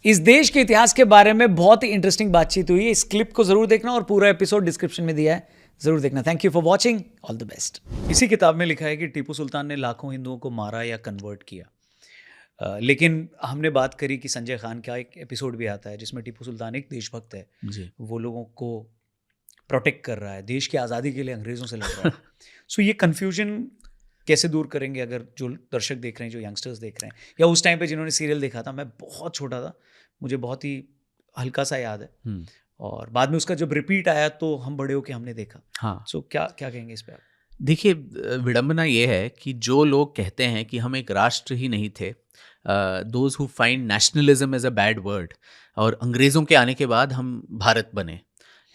इस देश के इतिहास के बारे में बहुत ही इंटरेस्टिंग बातचीत हुई है। इस क्लिप को जरूर देखना और पूरा एपिसोड डिस्क्रिप्शन में दिया है, जरूर देखना। Thank you for watching, all the best. इसी किताब में लिखा है कि टीपू सुल्तान ने लाखों हिंदुओं को मारा या कन्वर्ट किया। लेकिन हमने बात करी कि संजय खान का एक एपिसोड भी आता है जिसमें टीपू सुल्तान एक देशभक्त है जी। वो लोगों को प्रोटेक्ट कर रहा है, देश की आज़ादी के लिए अंग्रेज़ों से लड़ रहा है। सो ये कन्फ्यूजन कैसे दूर करेंगे अगर जो दर्शक देख रहे हैं, जो यंगस्टर्स देख रहे हैं, या उस टाइम पे जिन्होंने सीरियल देखा था, मैं बहुत छोटा था, मुझे बहुत ही हल्का सा याद है, और बाद में उसका जब रिपीट आया तो हम बड़े होके हमने देखा। हाँ, सो क्या क्या कहेंगे इस पे आप? देखिए, विडंबना ये है कि जो लोग कहते हैं कि हम एक राष्ट्र ही नहीं थे, those who find nationalism as a bad word, और अंग्रेज़ों के आने के बाद हम भारत बने,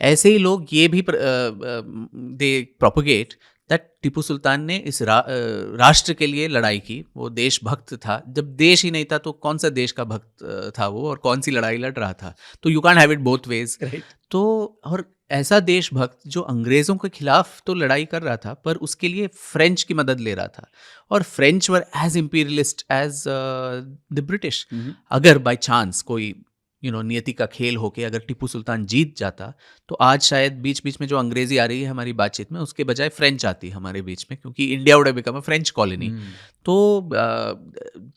ऐसे ही लोग ये भी दे प्रोपोगेट दैट टीपू सुल्तान ने इस राष्ट्र के लिए लड़ाई की, वो देशभक्त था। जब देश ही नहीं था तो कौन सा देश का भक्त था वो, और कौन सी लड़ाई लड़ रहा था? तो you can have it both ways. Right. तो और ऐसा देशभक्त जो अंग्रेज़ों के खिलाफ तो लड़ाई कर रहा था, पर उसके लिए फ्रेंच की मदद ले रहा था, और French were as imperialist as the British. अगर बाय चांस कोई नियति का खेल होके अगर टीपू सुल्तान जीत जाता, तो आज शायद बीच बीच में जो अंग्रेजी आ रही है हमारी बातचीत में, उसके बजाय फ्रेंच आती हमारे बीच में, क्योंकि India would have become a French colony. तो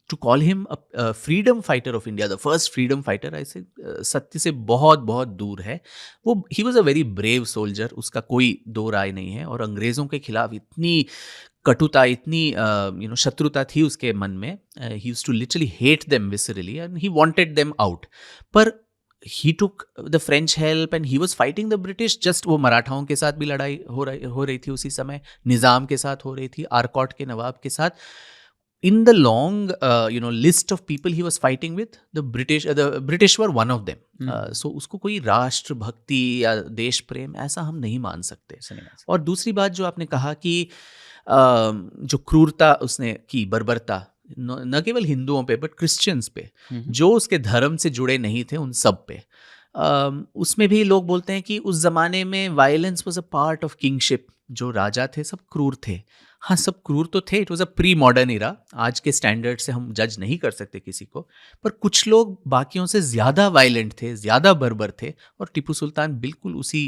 to call him freedom fighter of India, the first freedom fighter, ऐसे सत्य से बहुत बहुत दूर है वो। He was a very brave soldier, उसका कोई दो राय नहीं है। और अंग्रेज़ों के खिलाफ इतनी कटुता, इतनी शत्रुता थी उसके मन में। He used to literally hate them viscerally and he wanted them out. पर he took the French help and he was fighting the British. Just वो मराठाओं के साथ भी लड़ाई हो रही थी उसी समय, निज़ाम के साथ हो रही थी, आरकॉट के नवाब के साथ। in the long list of people he was fighting with, the British were one of them. So उसको कोई राष्ट्र भक्ति या देश प्रेम ऐसा हम नहीं मान सकते। और दूसरी बात जो आपने कहा कि जो क्रूरता उसने की, बर्बरता, न केवल हिंदुओं पे बट क्रिश्चियंस पे, जो उसके धर्म से जुड़े नहीं थे उन सब पे, उसमें भी लोग बोलते हैं कि उस जमाने में violence was a part of kingship. जो राजा थे सब क्रूर थे। हाँ, सब क्रूर तो थे, it was a pre modern era, आज के स्टैंडर्ड से हम जज नहीं कर सकते किसी को, पर कुछ लोग बाकियों से ज़्यादा वायलेंट थे, ज़्यादा बर्बर थे, और टीपू सुल्तान बिल्कुल उसी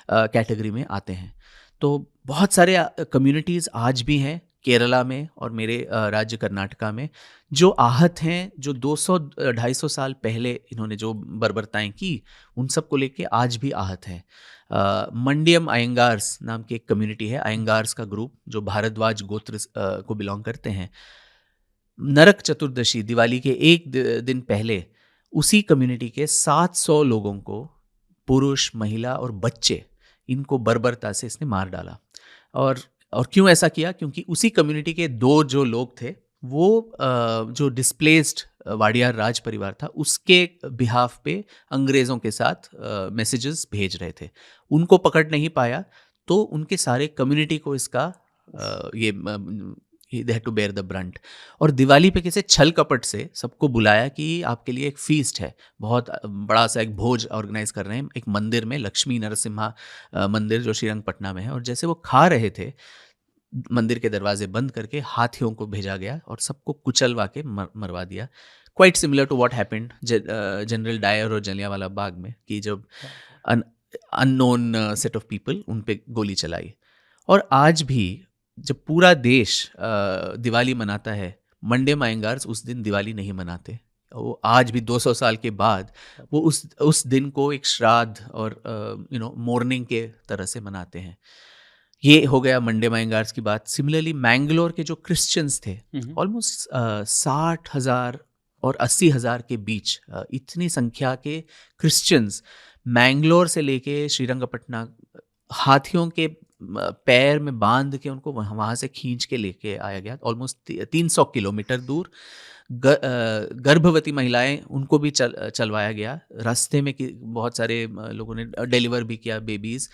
कैटेगरी में आते हैं। तो बहुत सारे कम्युनिटीज़ आज भी हैं केरला में और मेरे राज्य कर्नाटका में, जो आहत हैं, जो 200-250 साल पहले इन्होंने जो बर्बरताएं की, उन सब को लेके आज भी आहत हैं। मंडियम अयंगार्स नाम की एक कम्युनिटी है, अयंगार्स का ग्रुप, जो भारद्वाज गोत्र को बिलोंग करते हैं। नरक चतुर्दशी, दिवाली के एक दिन पहले, उसी कम्युनिटी के 700 लोगों को, पुरुष, महिला और बच्चे, इनको बर्बरता से इसने मार डाला। और क्यों ऐसा किया? क्योंकि उसी कम्युनिटी के दो जो लोग थे, वो जो डिस्प्लेस्ड वाडियार राज परिवार था, उसके बिहाफ पे अंग्रेज़ों के साथ मैसेजेस भेज रहे थे। उनको पकड़ नहीं पाया, तो उनके सारे कम्युनिटी को इसका they had to bear the brunt. और दिवाली पे किसी छल कपट से सबको बुलाया कि आपके लिए एक फीस्ट है, बहुत बड़ा सा एक भोज ऑर्गेनाइज कर रहे हैं एक मंदिर में, लक्ष्मी नरसिम्हा मंदिर जो श्रीरंगपटना में है। और जैसे वो खा रहे थे, मंदिर के दरवाजे बंद करके हाथियों को भेजा गया और सबको कुचलवा के मरवा दिया। Quite similar to what happened General Dyer और जलियांवाला बाग में, कि जब अननोन सेट ऑफ पीपल उन पे गोली चलाई। और आज भी जब पूरा देश दिवाली मनाता है, मंडियम अयंगार्स उस दिन दिवाली नहीं मनाते। वो आज भी 200 साल के बाद वो उस दिन को एक श्राद्ध और मोर्निंग के तरह से मनाते हैं। ये हो गया मंडियम अयंगार्स की बात। सिमिलरली मैंगलोर के जो क्रिश्चियंस थे, ऑलमोस्ट 60,000 और 80,000 के बीच इतनी संख्या के क्रिश्चियंस मैंगलोर से लेके श्रीरंगपटना हाथियों के पैर में बांध के उनको वहाँ से खींच के लेके आया गया। ऑलमोस्ट 300 किलोमीटर दूर गर्भवती महिलाएं, उनको भी चलवाया गया। रास्ते में बहुत सारे लोगों ने डिलीवर भी किया बेबीज़।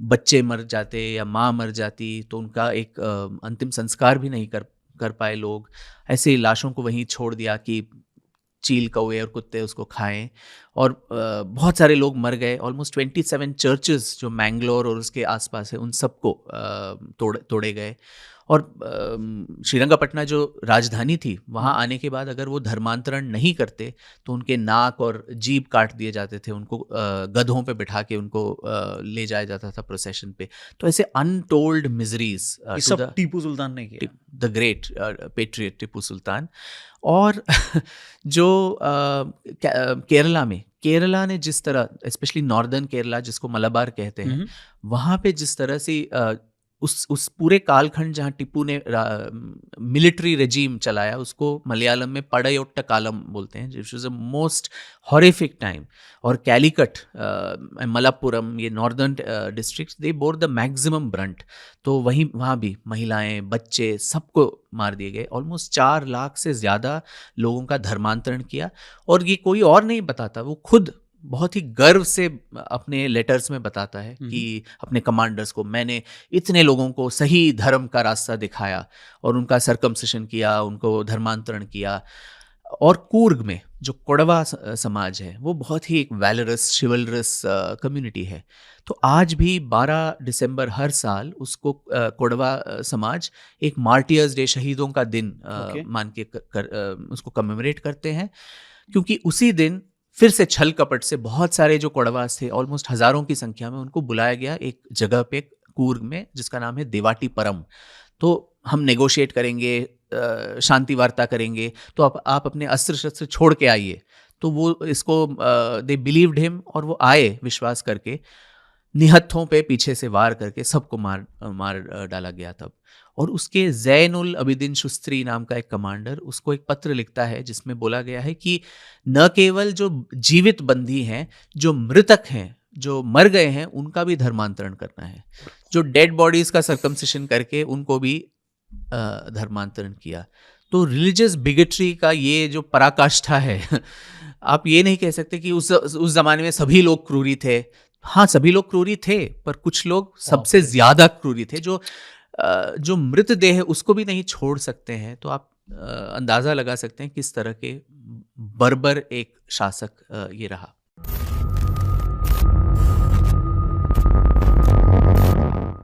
बच्चे मर जाते या माँ मर जाती तो उनका एक अंतिम संस्कार भी नहीं कर पाए लोग। ऐसे लाशों को वहीं छोड़ दिया कि चील, कौवे और कुत्ते उसको खाएं। और बहुत सारे लोग मर गए। ऑलमोस्ट 27 चर्चेस जो मैंगलोर और उसके आसपास है, उन सबको तोड़े गए। और श्रीरंगपटना जो राजधानी थी वहाँ आने के बाद अगर वो धर्मांतरण नहीं करते तो उनके नाक और जीभ काट दिए जाते थे, उनको गधों पे बिठा के उनको ले जाया जाता था प्रोसेशन पे। तो ऐसे अनटोल्ड मिजरीज ये सब टीपू सुल्तान ने किया। द ग्रेट पेट्रियट टिपू सुल्तान। और जो केरला ने जिस तरह, स्पेशली नॉर्दर्न केरला जिसको मलाबार कहते हैं, वहाँ पे जिस तरह से उस पूरे कालखंड जहाँ टिप्पू ने मिलिट्री रेजीम चलाया उसको मलयालम में पड़योट्ट कालम बोलते हैं, which was a most horrific time. और कैलिकट, मलप्पुरम, ये northern districts, they bore the maximum Brunt. तो वहाँ भी महिलाएं, बच्चे, सबको मार दिए गए। ऑलमोस्ट 4 लाख से ज़्यादा लोगों का धर्मांतरण किया। और ये कोई और नहीं बताता, वो खुद बहुत ही गर्व से अपने लेटर्स में बताता है कि अपने कमांडर्स को, मैंने इतने लोगों को सही धर्म का रास्ता दिखाया और उनका सरकमसिशन किया, उनको धर्मांतरण किया। और कूर्ग में जो कोडवा समाज है वो बहुत ही एक वैलरस, शिवलरस कम्युनिटी है। तो आज भी 12 दिसंबर हर साल उसको कोडवा समाज एक मार्टियर्स डे, शहीदों का दिन मान के उसको कमेमोरेट करते हैं, क्योंकि उसी दिन फिर से छल कपट से बहुत सारे जो कोडवास थे, ऑलमोस्ट हजारों की संख्या में, उनको बुलाया गया एक जगह पे कूर्ग में जिसका नाम है देवाटी परम। तो हम नेगोशिएट करेंगे, शांति वार्ता करेंगे, तो आप अपने अस्त्र शस्त्र छोड़ के आइए। तो वो इसको दे बिलीव्ड हिम, और वो आए विश्वास करके। निहत्थों पे पीछे से वार करके सबको मार डाला गया तब। और उसके ज़ैनुल अबिदीन शुस्त्री नाम का एक कमांडर उसको एक पत्र लिखता है जिसमें बोला गया है कि न केवल जो जीवित बंदी हैं, जो मृतक हैं, जो मर गए हैं, उनका भी धर्मांतरण करना है। जो डेड बॉडीज का सरकमसिशन करके उनको भी धर्मांतरण किया। तो रिलीजियस बिगेट्री का ये जो पराकाष्ठा है, आप ये नहीं कह सकते कि उस जमाने में सभी लोग क्रूरी थे। हाँ, सभी लोग क्रूरी थे, पर कुछ लोग सबसे ज्यादा क्रूरी थे, जो मृतदेह है उसको भी नहीं छोड़ सकते हैं। तो आप अंदाजा लगा सकते हैं किस तरह के बर्बर एक शासक ये रहा।